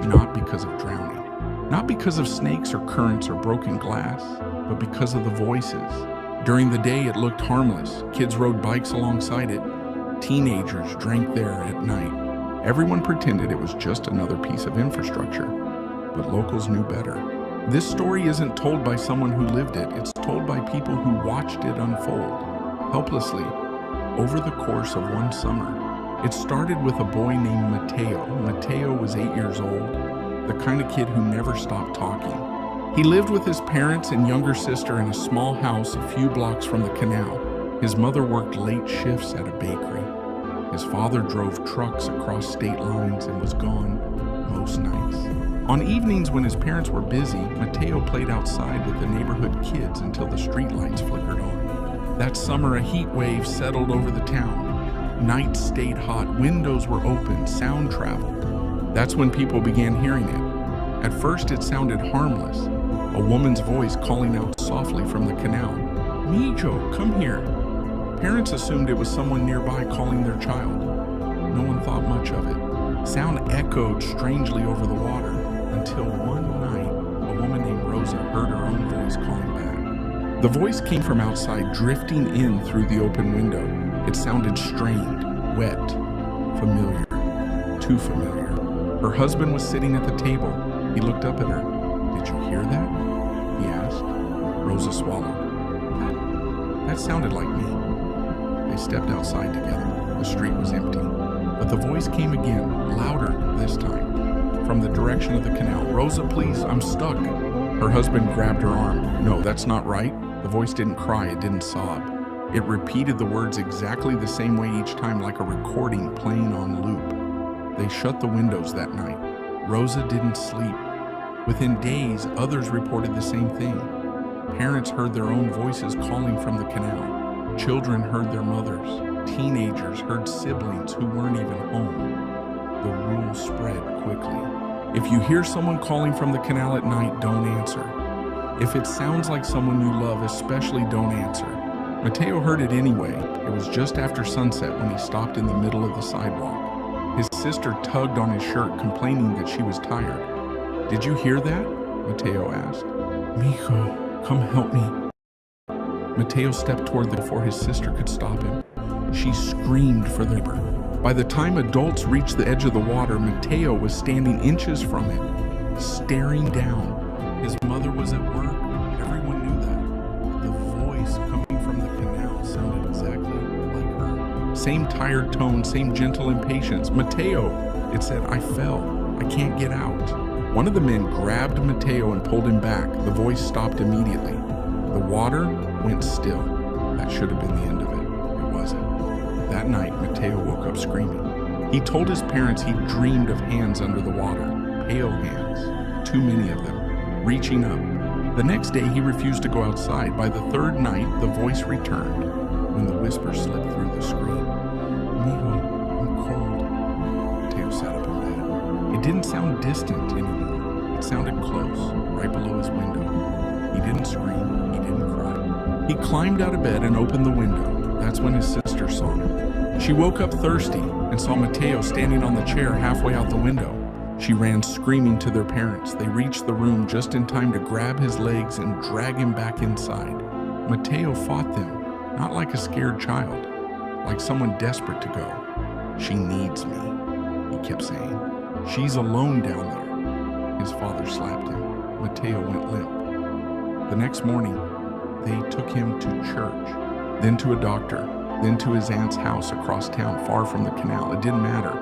not because of drowning, not because of snakes or currents or broken glass, but because of the voices. During the day, it looked harmless. Kids rode bikes alongside it. Teenagers drank there at night. Everyone pretended it was just another piece of infrastructure, but locals knew better. This story isn't told by someone who lived it. It's told by people who watched it unfold, helplessly, over the course of one summer. It started with a boy named Mateo. Mateo was 8 years old, the kind of kid who never stopped talking. He lived with his parents and younger sister in a small house a few blocks from the canal. His mother worked late shifts at a bakery. His father drove trucks across state lines and was gone most nights. On evenings when his parents were busy, Mateo played outside with the neighborhood kids until the streetlights flickered on. That summer, a heat wave settled over the town. Nights stayed hot, windows were open, sound traveled. That's when people began hearing it. At first, it sounded harmless. A woman's voice calling out softly from the canal. "Mijo, come here." Parents assumed it was someone nearby calling their child. No one thought much of it. Sound echoed strangely over the water until one night, a woman named Rosa heard her own voice calling back. The voice came from outside, drifting in through the open window. It sounded strained, wet, familiar, too familiar. Her husband was sitting at the table. He looked up at her. "Did you hear that?" he asked. Rosa swallowed. That sounded like me." They stepped outside together. The street was empty. But the voice came again, louder this time, from the direction of the canal. "Rosa, please, I'm stuck." Her husband grabbed her arm. "No, that's not right." The voice didn't cry, it didn't sob. It repeated the words exactly the same way each time, like a recording playing on loop. They shut the windows that night. Rosa didn't sleep. Within days, others reported the same thing. Parents heard their own voices calling from the canal. Children heard their mothers. Teenagers heard siblings who weren't even home. The rule spread quickly. If you hear someone calling from the canal at night, don't answer. If it sounds like someone you love, especially don't answer. Mateo heard it anyway. It was just after sunset when he stopped in the middle of the sidewalk. His sister tugged on his shirt, complaining that she was tired. "Did you hear that?" Mateo asked. "Mijo, come help me." Mateo stepped toward before his sister could stop him. She screamed for the neighbor. By the time adults reached the edge of the water, Mateo was standing inches from it, staring down. His mother was at work. Everyone knew that. The voice coming from the canal sounded exactly like her. Same tired tone, same gentle impatience. "Mateo," it said, "I fell. I can't get out." One of the men grabbed Mateo and pulled him back. The voice stopped immediately. The water went still. That should have been the end of it. It wasn't. That night, Mateo woke up screaming. He told his parents he dreamed of hands under the water, pale hands, too many of them, reaching up. The next day, he refused to go outside. By the third night, the voice returned when the whisper slipped through the screen. "Mijo, I'm cold." Mateo sat up in bed. It didn't sound distant anymore. It sounded close, right below his window. He didn't scream. He didn't cry. He climbed out of bed and opened the window. That's when his sister saw him. She woke up thirsty and saw Mateo standing on the chair halfway out the window. She ran screaming to their parents. They reached the room just in time to grab his legs and drag him back inside. Mateo fought them, not like a scared child, like someone desperate to go. "She needs me," he kept saying. "She's alone down there." His father slapped him. Mateo went limp. The next morning, they took him to church, then to a doctor, then to his aunt's house across town, far from the canal. It didn't matter.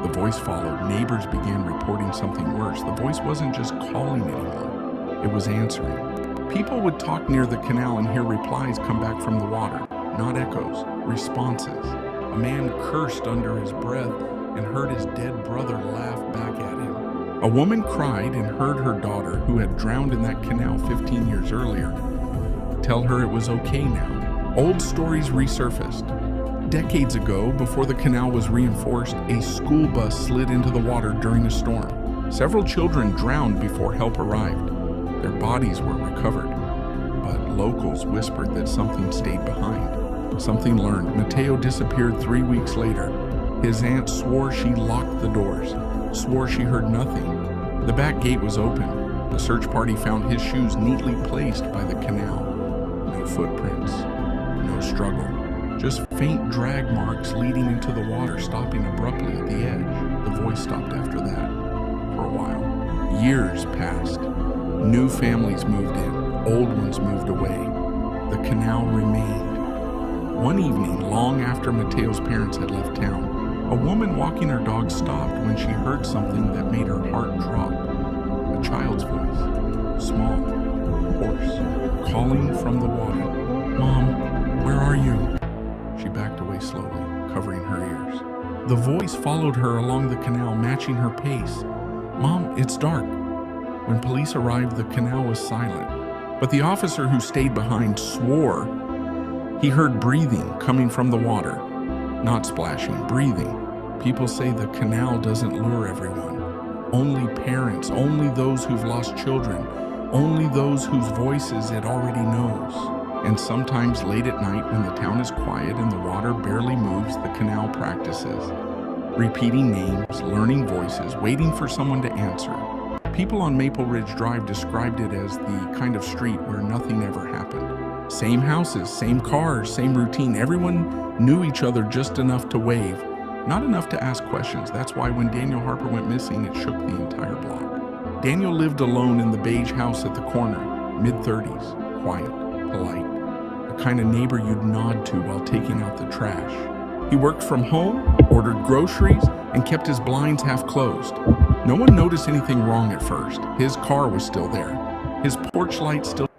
The voice followed. Neighbors began reporting something worse. The voice wasn't just calling anymore. It was answering. People would talk near the canal and hear replies come back from the water. Not echoes, responses. A man cursed under his breath and heard his dead brother laugh back at him. A woman cried and heard her daughter, who had drowned in that canal 15 years earlier, tell her it was okay now. Old stories resurfaced. Decades ago, before the canal was reinforced, a school bus slid into the water during a storm. Several children drowned before help arrived. Their bodies were recovered, but locals whispered that something stayed behind. Something learned. Mateo disappeared 3 weeks later. His aunt swore she locked the doors, swore she heard nothing. The back gate was open. The search party found his shoes neatly placed by the canal. No footprints, no struggle, just faint drag marks leading into the water, stopping abruptly at the edge. The voice stopped after that. For a while. Years passed. New families moved in. Old ones moved away. The canal remained. One evening, long after Mateo's parents had left town, a woman walking her dog stopped when she heard something that made her heart drop. A child's voice, small, hoarse, calling from the water. "Mom, where are you?" She backed away slowly, covering her ears. The voice followed her along the canal, matching her pace. "Mom, it's dark." When police arrived, the canal was silent, but the officer who stayed behind swore he heard breathing coming from the water. Not splashing, breathing. People say the canal doesn't lure everyone. Only parents, only those who've lost children, only those whose voices it already knows. And sometimes late at night when the town is quiet and the water barely moves, the canal practices. Repeating names, learning voices, waiting for someone to answer. People on Maple Ridge Drive described it as the kind of street where nothing ever happened. Same houses, same cars, same routine. Everyone knew each other just enough to wave, not enough to ask questions. That's why when Daniel Harper went missing, it shook the entire block. Daniel lived alone in the beige house at the corner, mid-30s, quiet, polite, the kind of neighbor you'd nod to while taking out the trash. He worked from home, ordered groceries, and kept his blinds half closed. No one noticed anything wrong at first. His car was still there. His porch light still